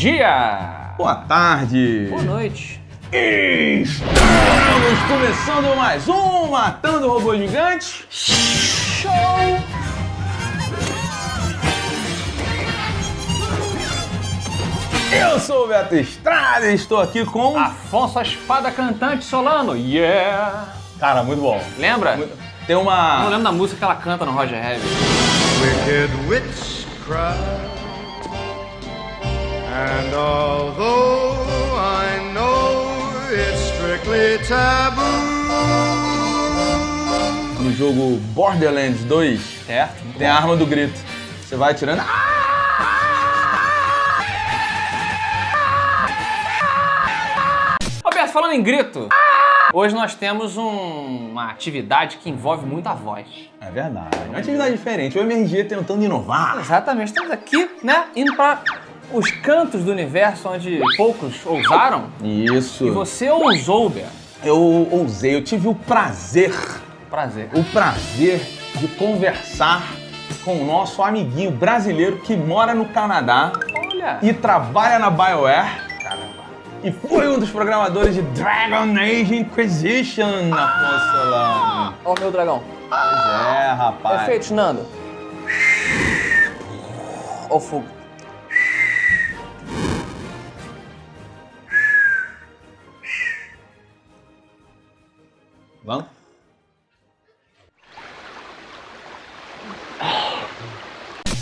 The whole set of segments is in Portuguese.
dia! Boa tarde! Boa noite! Estamos começando mais um Matando Robô Gigante Show! Eu sou o Beto Estrada e estou aqui com... Afonso, a espada cantante Solano. Yeah! Cara, muito bom. Lembra? Tem uma... Eu não lembro da música que ela canta no Roger Rabbit. Wicked witch cry, and although I know it's strictly taboo. No jogo Borderlands 2, Certo? tem a arma do grito. Você vai atirando... Roberto, falando em grito, hoje nós temos uma atividade que envolve muito a voz. É verdade. É uma atividade diferente. O MRG tentando inovar. Exatamente, estamos aqui, né, indo para os cantos do universo onde poucos ousaram. Isso. E você ousou, Beto. Eu ousei, eu tive o prazer de conversar com o nosso amiguinho brasileiro que mora no Canadá Olha! e trabalha na BioWare. Caramba. E foi um dos programadores de Dragon Age Inquisition, Afonso Solano. Ó o meu dragão. Pois é, rapaz. Efeitos, Nando. Ó o fogo. Vamos?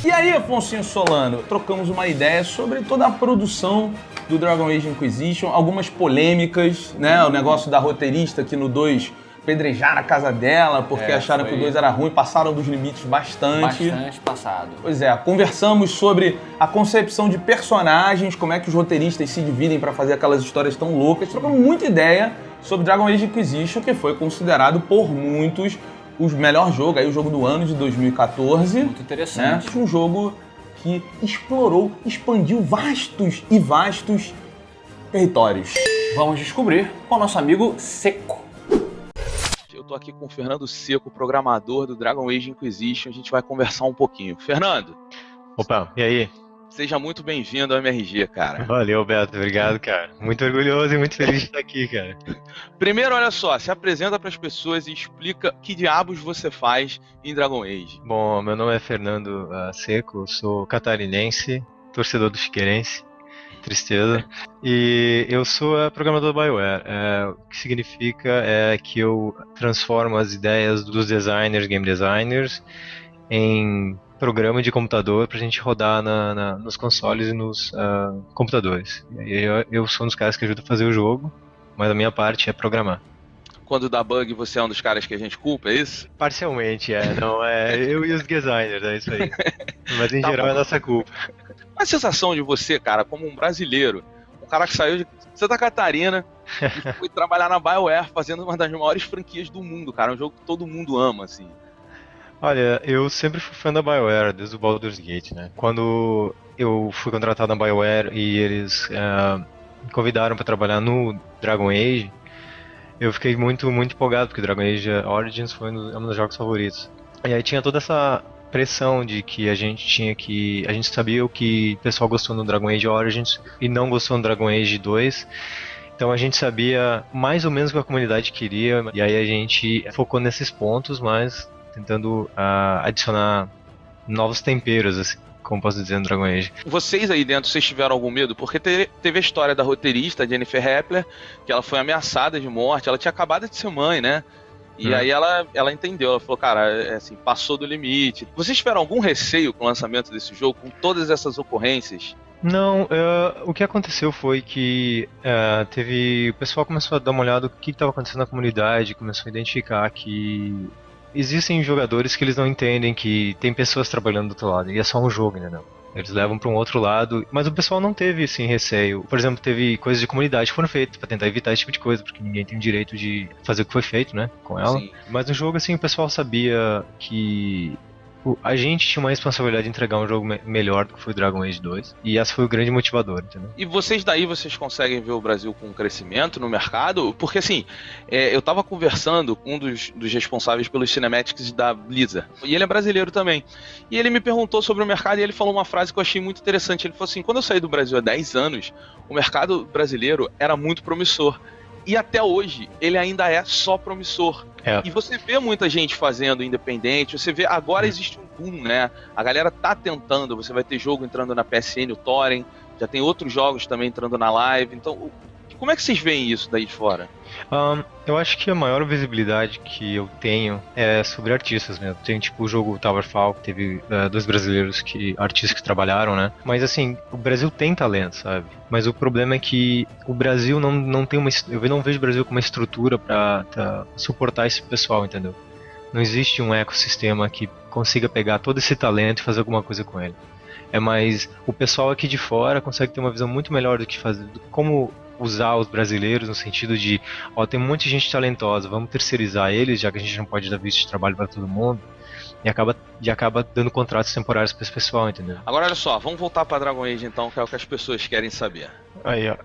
E aí, Afonso Solano, trocamos uma ideia sobre toda a produção do Dragon Age Inquisition, algumas polêmicas, né? O negócio da roteirista que no 2 pedrejaram a casa dela porque acharam que o 2 era ruim, passaram dos limites bastante. Bastante passado. Pois é, conversamos sobre a concepção de personagens, como é que os roteiristas se dividem para fazer aquelas histórias tão loucas. Trocamos muita ideia sobre Dragon Age Inquisition, que foi considerado por muitos o melhor jogo, aí o jogo do ano de 2014. Muito interessante. Né? Um jogo que explorou, expandiu vastos e vastos territórios. Vamos descobrir com o nosso amigo Seco. Eu tô aqui com o Fernando Seco, programador do Dragon Age Inquisition. A gente vai conversar um pouquinho. Fernando. Opa, e aí? Seja muito bem-vindo ao MRG, cara. Valeu, Beto. Obrigado, cara. Muito orgulhoso e muito feliz de estar aqui, cara. Primeiro, olha só, se apresenta para as pessoas e explica que diabos você faz em Dragon Age. Bom, meu nome é Fernando Seco, sou catarinense, torcedor do Figueirense, tristeza. E eu sou programador da BioWare. O que significa é que eu transformo as ideias dos designers, game designers, em programa de computador pra gente rodar nos consoles e nos computadores. E eu sou um dos caras que ajuda a fazer o jogo, mas a minha parte é programar. Quando dá bug, você é um dos caras que a gente culpa, é isso? Parcialmente, não é eu e os designers, é isso aí. Mas em Tá geral bom. é nossa culpa. Qual a sensação de você, cara, como um brasileiro, um cara que saiu de Santa Catarina e foi trabalhar na BioWare fazendo uma das maiores franquias do mundo, cara, um jogo que todo mundo ama, assim. Olha, eu sempre fui fã da BioWare, desde o Baldur's Gate, né? Quando eu fui contratado na BioWare e eles me convidaram para trabalhar no Dragon Age, eu fiquei muito empolgado, porque Dragon Age Origins foi um dos jogos favoritos. E aí tinha toda essa pressão de que a gente sabia o que o pessoal gostou no Dragon Age Origins e não gostou no Dragon Age 2. Então a gente sabia mais ou menos o que a comunidade queria, e aí a gente focou nesses pontos, mas tentando adicionar novos temperos, assim, como posso dizer, no Dragon Age. Vocês aí dentro, vocês tiveram algum medo? Porque teve a história da roteirista, Jennifer Hepler, que ela foi ameaçada de morte, ela tinha acabado de ser mãe, né? E aí ela entendeu, ela falou, cara, assim, passou do limite. Vocês tiveram algum receio com o lançamento desse jogo, com todas essas ocorrências? Não, o que aconteceu foi que o pessoal começou a dar uma olhada no que estava acontecendo na comunidade, começou a identificar que existem jogadores que eles não entendem que tem pessoas trabalhando do outro lado, e é só um jogo, né? Não. Eles levam para um outro lado, mas o pessoal não teve, assim, receio. Por exemplo, teve coisas de comunidade que foram feitas para tentar evitar esse tipo de coisa, porque ninguém tem o direito de fazer o que foi feito, né, com ela. Sim. Mas no jogo, assim, o pessoal sabia que a gente tinha uma responsabilidade de entregar um jogo melhor do que foi o Dragon Age 2, e esse foi o grande motivador, entendeu? E vocês conseguem ver o Brasil com um crescimento no mercado? Porque assim, eu tava conversando com um dos responsáveis pelos cinematics da Blizzard, e ele é brasileiro também. E ele me perguntou sobre o mercado e ele falou uma frase que eu achei muito interessante. Ele falou assim, quando eu saí do Brasil há 10 anos, o mercado brasileiro era muito promissor. E até hoje, ele ainda é só promissor. E você vê muita gente fazendo independente, você vê, agora existe um boom, né? A galera tá tentando, você vai ter jogo entrando na PSN, o Torrent, já tem outros jogos também entrando na Live, então como é que vocês veem isso daí de fora? Eu acho que a maior visibilidade que eu tenho é sobre artistas mesmo. Tem tipo o jogo Towerfall, que teve 2 brasileiros artistas que trabalharam, né? Mas assim, o Brasil tem talento, sabe? Mas o problema é que o Brasil não tem eu não vejo o Brasil com uma estrutura pra suportar esse pessoal, entendeu? Não existe um ecossistema que consiga pegar todo esse talento e fazer alguma coisa com ele. É mais, o pessoal aqui de fora consegue ter uma visão muito melhor do que fazer, como usar os brasileiros no sentido de, tem um monte de gente talentosa, vamos terceirizar eles, já que a gente não pode dar visto de trabalho para todo mundo, e acaba dando contratos temporários para esse pessoal, entendeu? Agora olha só, vamos voltar para Dragon Age então, que é o que as pessoas querem saber. Aí, ó.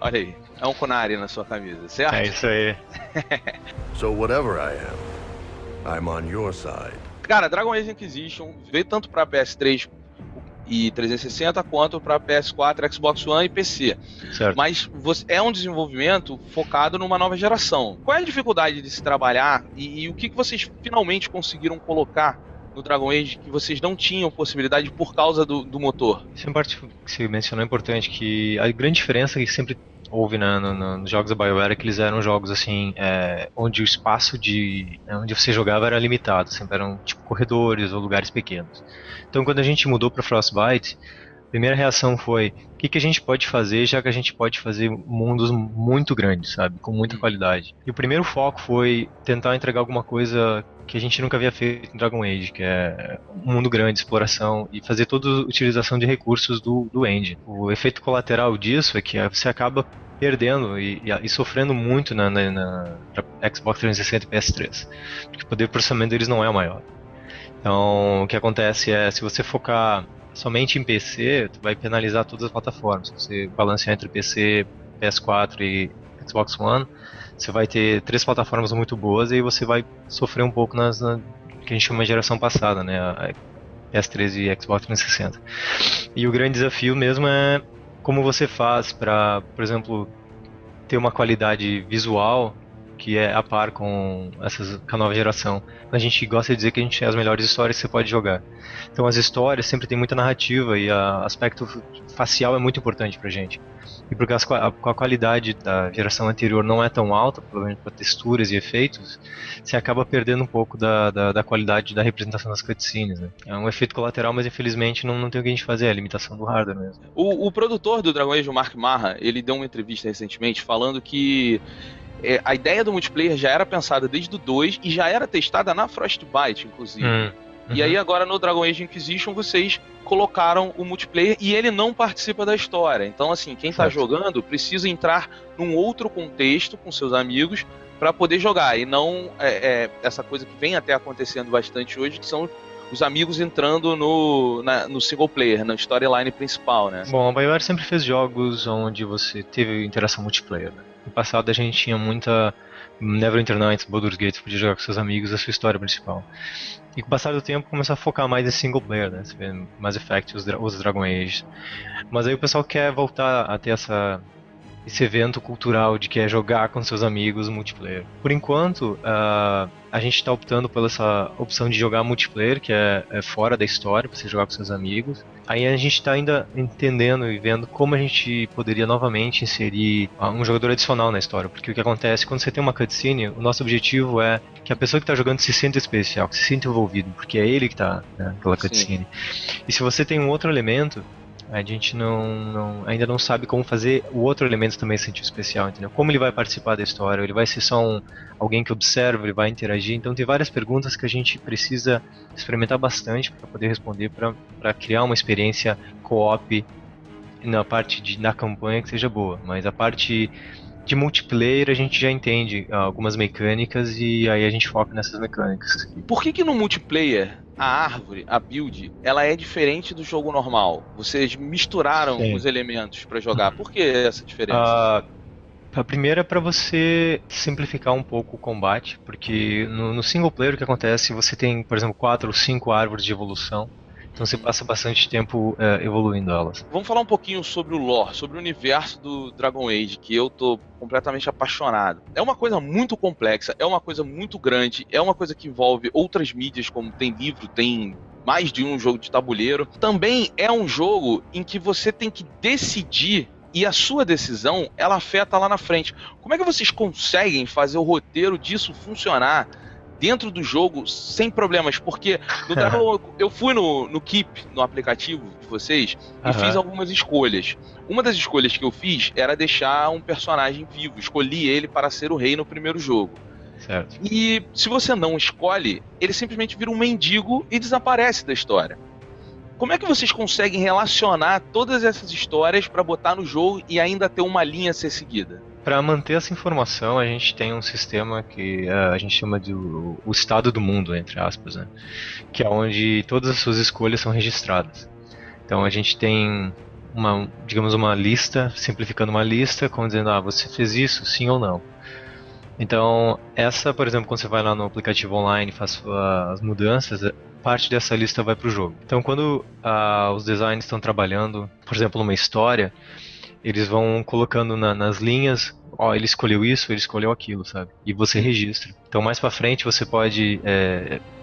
Olha aí, é um Kunari na sua camisa, certo? É isso aí. So whatever I am, I'm on your side. Cara, Dragon Age Inquisition veio tanto para PS3 e 360 quanto para PS4, Xbox One e PC. Certo. Mas é um desenvolvimento focado numa nova geração. Qual é a dificuldade de se trabalhar e o que vocês finalmente conseguiram colocar no Dragon Age que vocês não tinham possibilidade por causa do motor? Isso é uma parte que você mencionou importante, que a grande diferença que sempre houve nos jogos da BioWare é que eles eram jogos assim, onde o espaço onde você jogava era limitado, sempre eram tipo corredores ou lugares pequenos. Então quando a gente mudou para Frostbite, a primeira reação foi, o que a gente pode fazer, já que a gente pode fazer mundos muito grandes, sabe, com muita qualidade. E o primeiro foco foi tentar entregar alguma coisa que a gente nunca havia feito em Dragon Age, que é um mundo grande, exploração, e fazer toda a utilização de recursos do engine. O efeito colateral disso é que você acaba perdendo e sofrendo muito na Xbox 360 e PS3, porque o poder de processamento deles não é o maior. Então, o que acontece é, se você focar somente em PC, tu vai penalizar todas as plataformas. Se você balancear entre PC, PS4 e Xbox One, você vai ter 3 plataformas muito boas e aí você vai sofrer um pouco que a gente chama de geração passada, né? A PS3 e Xbox 360. E o grande desafio mesmo é como você faz para, por exemplo, ter uma qualidade visual que é a par com a nova geração. A gente gosta de dizer que a gente tem as melhores histórias que você pode jogar. Então as histórias sempre tem muita narrativa e o aspecto facial é muito importante pra gente. E porque a qualidade da geração anterior não é tão alta, provavelmente para texturas e efeitos, você acaba perdendo um pouco da qualidade da representação das cutscenes, né? É um efeito colateral, mas infelizmente não tem o que a gente fazer, é a limitação do hardware mesmo. O produtor do Dragon Age, o Mark Marra, ele deu uma entrevista recentemente falando que a ideia do multiplayer já era pensada desde o 2 e já era testada na Frostbite, inclusive. E aí agora no Dragon Age Inquisition vocês colocaram o multiplayer e ele não participa da história. Então assim, quem tá jogando precisa entrar num outro contexto com seus amigos para poder jogar. E não essa coisa que vem até acontecendo bastante hoje, que são os amigos entrando no single player, na storyline principal, né? Bom, a BioWare sempre fez jogos onde você teve interação multiplayer, né? No passado a gente tinha muita Neverwinter Nights, Baldur's Gate, você podia jogar com seus amigos a sua história principal. E com o passar do tempo começou a focar mais em single player, né? Você vê Mass Effect, os Dragon Age. Mas aí o pessoal quer voltar a ter esse evento cultural de que é jogar com seus amigos multiplayer. Por enquanto, a gente está optando pela essa opção de jogar multiplayer, que é fora da história, para você jogar com seus amigos. Aí a gente está ainda entendendo e vendo como a gente poderia novamente inserir um jogador adicional na história. Porque o que acontece, quando você tem uma cutscene, o nosso objetivo é que a pessoa que está jogando se sinta especial, que se sinta envolvido, porque é ele que está naquela cutscene. E se você tem um outro elemento, a gente ainda não sabe como fazer o outro elemento também se sentir especial, entendeu? Como ele vai participar da história, ele vai ser só alguém que observa, ele vai interagir. Então tem várias perguntas que a gente precisa experimentar bastante para poder responder, para criar uma experiência co-op na parte da campanha que seja boa. Mas a parte de multiplayer a gente já entende algumas mecânicas e aí a gente foca nessas mecânicas. Por que no multiplayer a árvore, a build, ela é diferente do jogo normal? Vocês misturaram Sim. os elementos pra jogar. Por que essa diferença? A primeira é para você simplificar um pouco o combate, porque no single player o que acontece, você tem, por exemplo, 4 ou 5 árvores de evolução, então você passa bastante tempo evoluindo elas. Vamos falar um pouquinho sobre o lore, sobre o universo do Dragon Age, que eu tô completamente apaixonado. É uma coisa muito complexa, é uma coisa muito grande, é uma coisa que envolve outras mídias, como tem livro, tem mais de um jogo de tabuleiro. Também é um jogo em que você tem que decidir e a sua decisão, ela afeta lá na frente. Como é que vocês conseguem fazer o roteiro disso funcionar dentro do jogo sem problemas? Porque no Dragon, eu fui no Keep, no aplicativo de vocês, e fiz algumas escolhas. Uma das escolhas que eu fiz era deixar um personagem vivo. Escolhi ele para ser o rei no primeiro jogo. Certo. E se você não escolhe, ele simplesmente vira um mendigo e desaparece da história. Como é que vocês conseguem relacionar todas essas histórias para botar no jogo e ainda ter uma linha a ser seguida? Para manter essa informação, a gente tem um sistema que a gente chama de o estado do mundo, entre aspas, né? Que é onde todas as suas escolhas são registradas. Então a gente tem uma lista, simplificando uma lista, como dizendo, você fez isso, sim ou não. Então, por exemplo, quando você vai lá no aplicativo online e faz as mudanças, parte dessa lista vai para o jogo. Então, quando os designers estão trabalhando, por exemplo, numa história, eles vão colocando nas linhas, ele escolheu isso, ele escolheu aquilo, sabe? E você registra. Então, mais para frente, você pode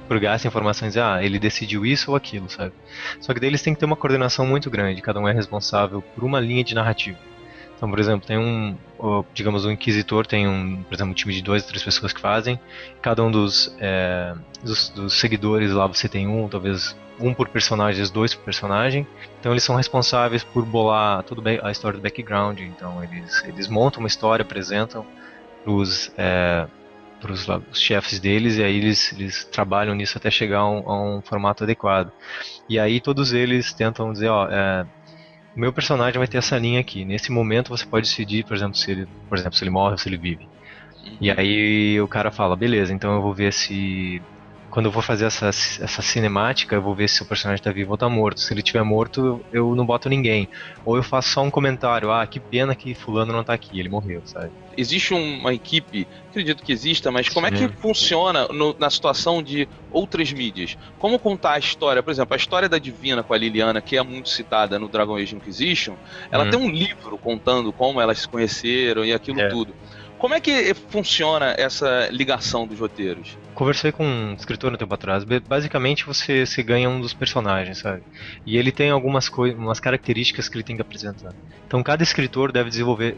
purgar essa informação e dizer, ele decidiu isso ou aquilo, sabe? Só que daí eles têm que ter uma coordenação muito grande, cada um é responsável por uma linha de narrativa. Então, por exemplo, tem o Inquisitor tem por exemplo, um time de 2 ou 3 pessoas que fazem. Cada um dos seguidores lá você tem talvez um por personagem, 2 por personagem. Então eles são responsáveis por bolar toda a história do background. Então eles montam uma história, apresentam os chefes deles e aí eles trabalham nisso até chegar a um formato adequado. E aí todos eles tentam dizer, o meu personagem vai ter essa linha aqui. Nesse momento você pode decidir, por exemplo, se ele morre ou se ele vive. E aí o cara fala, beleza, então eu vou ver se... Quando eu for fazer essa cinemática, eu vou ver se o personagem tá vivo ou tá morto. Se ele estiver morto, eu não boto ninguém. Ou eu faço só um comentário, que pena que fulano não tá aqui, ele morreu, sabe? Existe uma equipe, acredito que exista, mas como é que funciona na situação de outras mídias? Como contar a história? Por exemplo, a história da Divina com a Liliana, que é muito citada no Dragon Age Inquisition, ela tem um livro contando como elas se conheceram e aquilo tudo. Como é que funciona essa ligação dos roteiros? Conversei com um escritor um tempo atrás. Basicamente você ganha um dos personagens, sabe? E ele tem umas características que ele tem que apresentar. Então cada escritor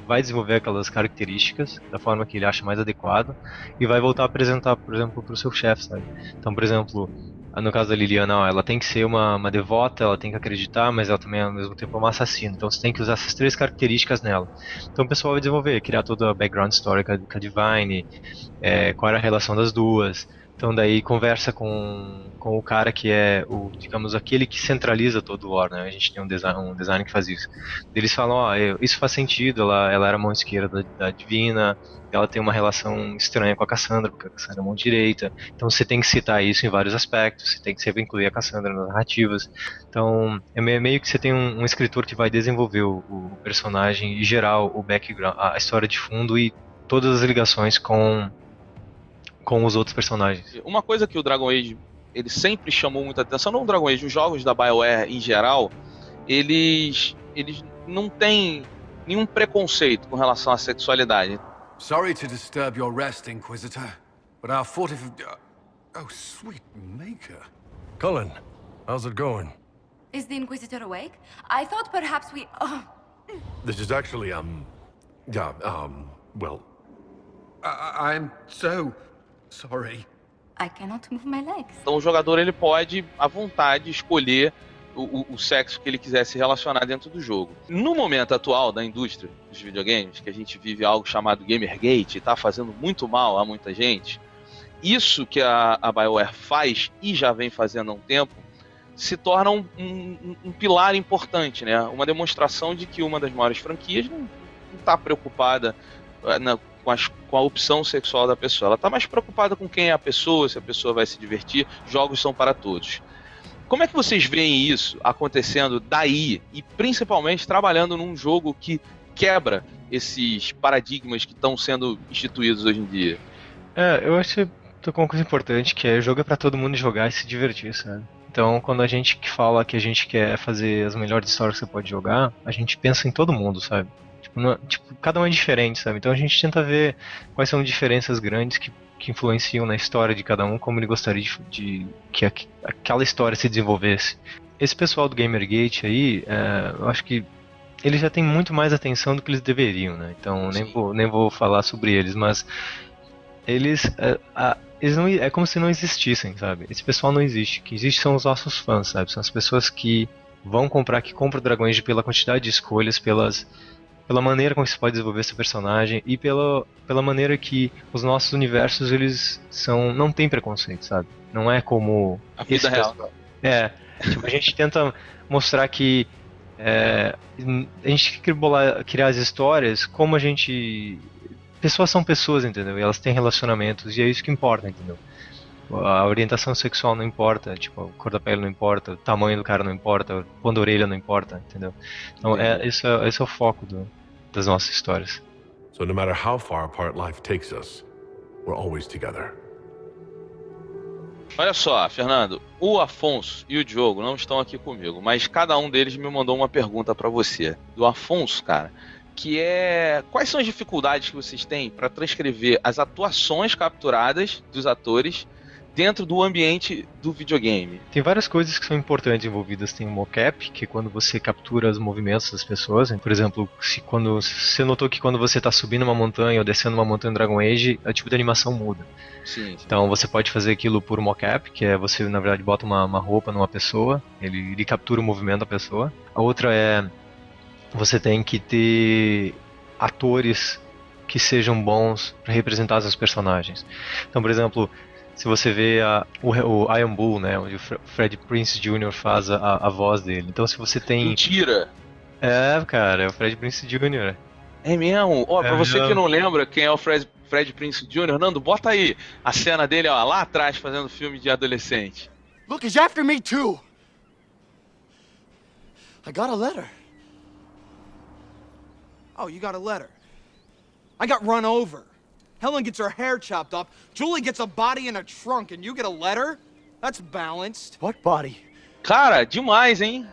vai desenvolver aquelas características da forma que ele acha mais adequado e vai voltar a apresentar, por exemplo, para o seu chefe, sabe? Então, por exemplo, no caso da Liliana, ela tem que ser uma devota, ela tem que acreditar, mas ela também ao mesmo tempo é uma assassina. Então você tem que usar essas 3 características nela. Então o pessoal vai desenvolver, criar toda a background story com a Divine, qual era a relação das duas. Então daí conversa com o cara que é aquele que centraliza todo o lore, né? A gente tem um design que faz isso. Eles falam, isso faz sentido, ela era a mão esquerda da Divina, ela tem uma relação estranha com a Cassandra, porque a Cassandra é a mão direita. Então você tem que citar isso em vários aspectos, você tem que sempre incluir a Cassandra nas narrativas. Então é meio que você tem um escritor que vai desenvolver o personagem e gerar o background, a história de fundo e todas as ligações com os outros personagens. Uma coisa que o Dragon Age ele sempre chamou muita atenção, não o Dragon Age, os jogos da BioWare em geral, eles não têm nenhum preconceito com relação à sexualidade. Sorry to disturb your rest, Inquisitor, but our oh, sweet maker. Cullen, how's it going? Is the Inquisitor awake? I thought perhaps we... This is actually, well... I'm so sorry. I cannot move my legs. Então o jogador ele pode, à vontade, escolher o sexo que ele quiser se relacionar dentro do jogo. No momento atual da indústria dos videogames, que a gente vive algo chamado Gamergate e está fazendo muito mal a muita gente, isso que a BioWare faz e já vem fazendo há um tempo, se torna um pilar importante, né? Uma demonstração de que uma das maiores franquias não está preocupada com a opção sexual da pessoa. Ela tá mais preocupada com quem é a pessoa, se a pessoa vai se divertir. Jogos são para todos. Como é que vocês veem isso acontecendo daí e principalmente trabalhando num jogo que quebra esses paradigmas que estão sendo instituídos hoje em dia? Eu acho que tocou uma coisa importante, que é jogo é pra todo mundo jogar e se divertir, sabe? Então, quando a gente fala que a gente quer fazer as melhores histórias que você pode jogar, a gente pensa em todo mundo, sabe? Tipo, cada um é diferente, sabe? Então a gente tenta ver quais são diferenças grandes que influenciam na história de cada um, como ele gostaria de que aquela história se desenvolvesse. Esse pessoal do Gamergate aí, eu acho que eles já têm muito mais atenção do que eles deveriam, né? Então nem vou falar sobre eles, mas eles não, é como se não existissem, sabe? Esse pessoal não existe. O que existe são os nossos fãs, sabe? São as pessoas que vão comprar, que compram Dragon Age pela quantidade de escolhas, pela maneira como você pode desenvolver seu personagem e pela maneira que os nossos universos, eles não tem preconceito, sabe? Não é como a vida real. Tipo, a gente tenta mostrar que a gente quer criar as histórias como a gente... Pessoas são pessoas, entendeu? E elas têm relacionamentos, e é isso que importa, entendeu? A orientação sexual não importa, tipo, a cor da pele não importa, o tamanho do cara não importa, o pão da orelha não importa, entendeu? Então, esse é o foco das nossas histórias. So no matter how far apart life takes us, we're always together. Olha só, Fernando, o Afonso e o Diogo não estão aqui comigo, mas cada um deles me mandou uma pergunta pra você. Do Afonso, cara, que é... Quais são as dificuldades que vocês têm para transcrever as atuações capturadas dos atores dentro do ambiente do videogame? Tem várias coisas que são importantes envolvidas. Tem o mocap, que é quando você captura os movimentos das pessoas. Por exemplo, você notou que quando você está subindo uma montanha ou descendo uma montanha no Dragon Age, o tipo de animação muda. Sim. Então você pode fazer aquilo por mocap, que é você, na verdade, bota uma roupa numa pessoa, ele captura o movimento da pessoa. A outra é... Você tem que ter atores que sejam bons para representar seus personagens. Então, por exemplo, se você vê o Iron Bull, né, onde o Fred Prinze Jr. faz a voz dele. Então, se você tem... Mentira! Cara, é o Fred Prinze Jr. É mesmo? Pra você que não lembra quem é o Fred Prinze Jr., Nando, bota aí a cena dele, lá atrás, fazendo filme de adolescente. Look, he's after me too! I got a letter. Oh, you got a letter. I got run over. Helen gets her hair chopped off. Julie gets a body in a trunk, and you get a letter? That's balanced. What body? Cara, demais, hein?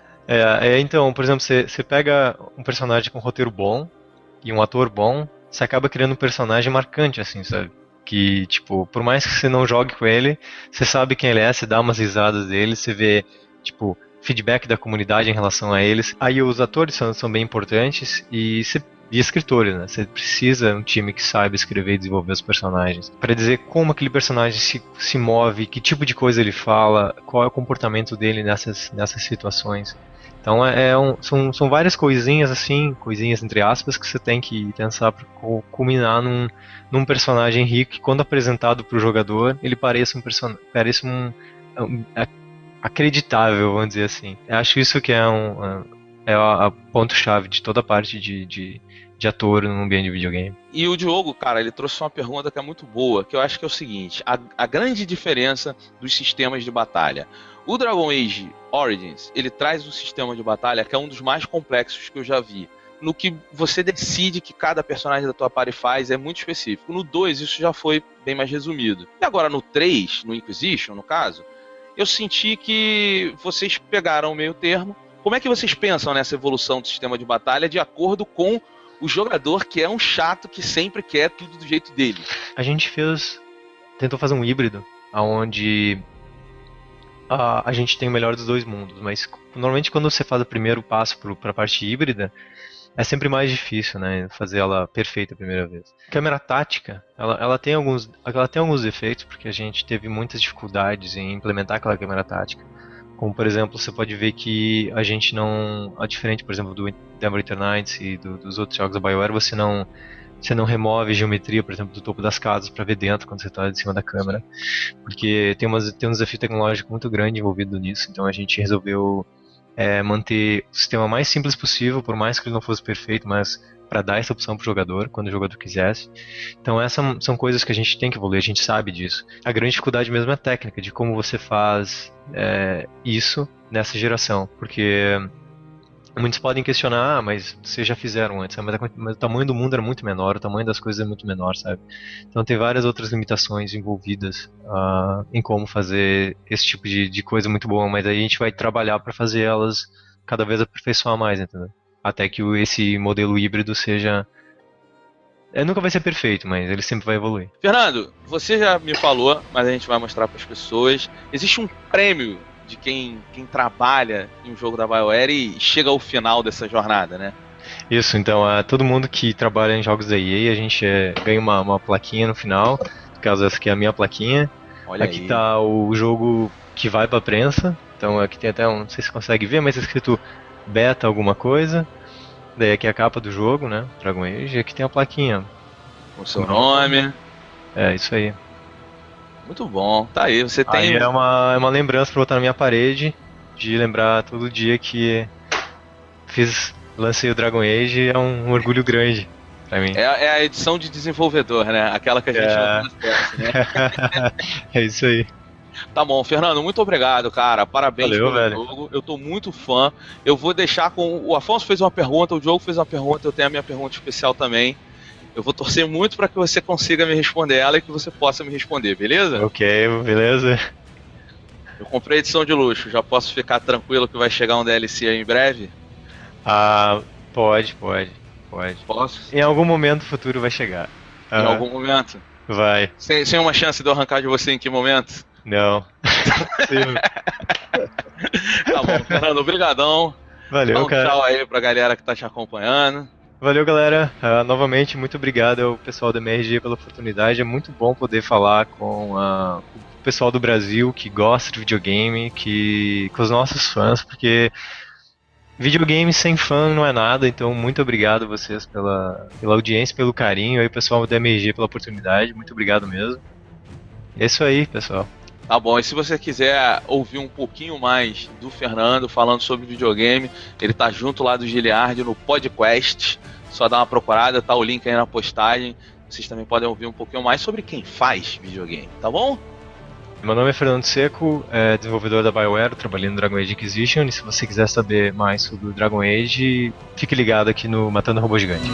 Então, por exemplo, você pega um personagem com um roteiro bom e um ator bom, você acaba criando um personagem marcante, assim, sabe? Que, tipo, por mais que você não jogue com ele, você sabe quem ele é, você dá umas risadas dele, você vê, tipo, feedback da comunidade em relação a eles. Aí os atores são bem importantes e escritores, né? Você precisa de um time que saiba escrever e desenvolver os personagens para dizer como aquele personagem se move, que tipo de coisa ele fala, qual é o comportamento dele nessas situações. Então são várias coisinhas assim, coisinhas entre aspas, que você tem que pensar para culminar num personagem rico que, quando apresentado para o jogador, ele parece acreditável, vamos dizer assim. Eu acho isso que é a ponto-chave de toda a parte de ator no ambiente de videogame. E o Diogo, cara, ele trouxe uma pergunta que é muito boa, que eu acho que é o seguinte: a grande diferença dos sistemas de batalha. O Dragon Age Origins, ele traz um sistema de batalha que é um dos mais complexos que eu já vi. No que você decide que cada personagem da tua party faz é muito específico. No 2 isso já foi bem mais resumido. E agora no 3, no Inquisition, no caso, eu senti que vocês pegaram o meio termo. Como é que vocês pensam nessa evolução do sistema de batalha de acordo com o jogador, que é um chato que sempre quer tudo do jeito dele? A gente tentou fazer um híbrido, onde a gente tem o melhor dos dois mundos, mas normalmente quando você faz o primeiro passo para a parte híbrida, é sempre mais difícil, né, fazer ela perfeita a primeira vez. Câmera tática, ela tem alguns defeitos, porque a gente teve muitas dificuldades em implementar aquela câmera tática. Como, por exemplo, você pode ver que a gente não... Diferente, por exemplo, do Neverwinter Nights e dos outros jogos da BioWare, você não remove geometria, por exemplo, do topo das casas para ver dentro quando você está de cima da câmera. Porque tem um desafio tecnológico muito grande envolvido nisso, então a gente resolveu é manter o sistema mais simples possível, por mais que ele não fosse perfeito, mas para dar essa opção pro jogador, quando o jogador quisesse. Então essas são coisas que a gente tem que evoluir, a gente sabe disso. A grande dificuldade mesmo é a técnica, de como você faz isso nessa geração, porque muitos podem questionar, mas vocês já fizeram antes, mas o tamanho do mundo era muito menor, o tamanho das coisas é muito menor, sabe? Então tem várias outras limitações envolvidas em como fazer esse tipo de coisa muito boa, mas aí a gente vai trabalhar para fazer elas cada vez aperfeiçoar mais, entendeu? Até que esse modelo híbrido seja... nunca vai ser perfeito, mas ele sempre vai evoluir. Fernando, você já me falou, mas a gente vai mostrar para as pessoas. Existe um prêmio de quem trabalha em um jogo da BioWare e chega ao final dessa jornada, né? Isso, então, todo mundo que trabalha em jogos da EA, a gente ganha uma plaquinha no final. No caso, essa aqui é a minha plaquinha. Olha aqui aí. Tá o jogo que vai pra prensa. Então aqui tem até não sei se você consegue ver, mas tá escrito beta alguma coisa. Daí aqui é a capa do jogo, né? Dragon Age. E aqui tem a plaquinha. Com seu nome. É, isso aí. Muito bom. Tá aí, você tem... Aí é uma lembrança pra botar na minha parede, de lembrar todo dia que lancei o Dragon Age, é um orgulho grande pra mim. É a edição de desenvolvedor, né? Aquela que a gente não tem acesso, né? É isso aí. Tá bom, Fernando, muito obrigado, cara. Parabéns Valeu, pelo velho. jogo. Eu tô muito fã. Eu vou deixar com... O Afonso fez uma pergunta, o Diogo fez uma pergunta, eu tenho a minha pergunta especial também. Eu vou torcer muito para que você consiga me responder ela e que você possa me responder, beleza? Ok, beleza. Eu comprei edição de luxo, já posso ficar tranquilo que vai chegar um DLC aí em breve? Pode. Posso? Em algum momento futuro vai chegar. Em algum momento? Vai. Sem uma chance de eu arrancar de você em que momento? Não. Tá bom, Fernando, obrigadão. Valeu, Dá um cara. tchau aí pra galera que tá te acompanhando. Valeu, galera. Novamente, muito obrigado ao pessoal da MRG pela oportunidade. É muito bom poder falar com o pessoal do Brasil que gosta de videogame, com os nossos fãs, porque videogame sem fã não é nada. Então, muito obrigado a vocês pela audiência, pelo carinho, aí o pessoal da MRG pela oportunidade. Muito obrigado mesmo. É isso aí, pessoal. Tá bom, e se você quiser ouvir um pouquinho mais do Fernando falando sobre videogame, ele tá junto lá do Giliard no podcast, só dá uma procurada, tá o link aí na postagem. Vocês também podem ouvir um pouquinho mais sobre quem faz videogame, tá bom? Meu nome é Fernando Seco, desenvolvedor da BioWare, trabalhando no Dragon Age Inquisition, e se você quiser saber mais sobre o Dragon Age, fique ligado aqui no Matando Robô Gigante.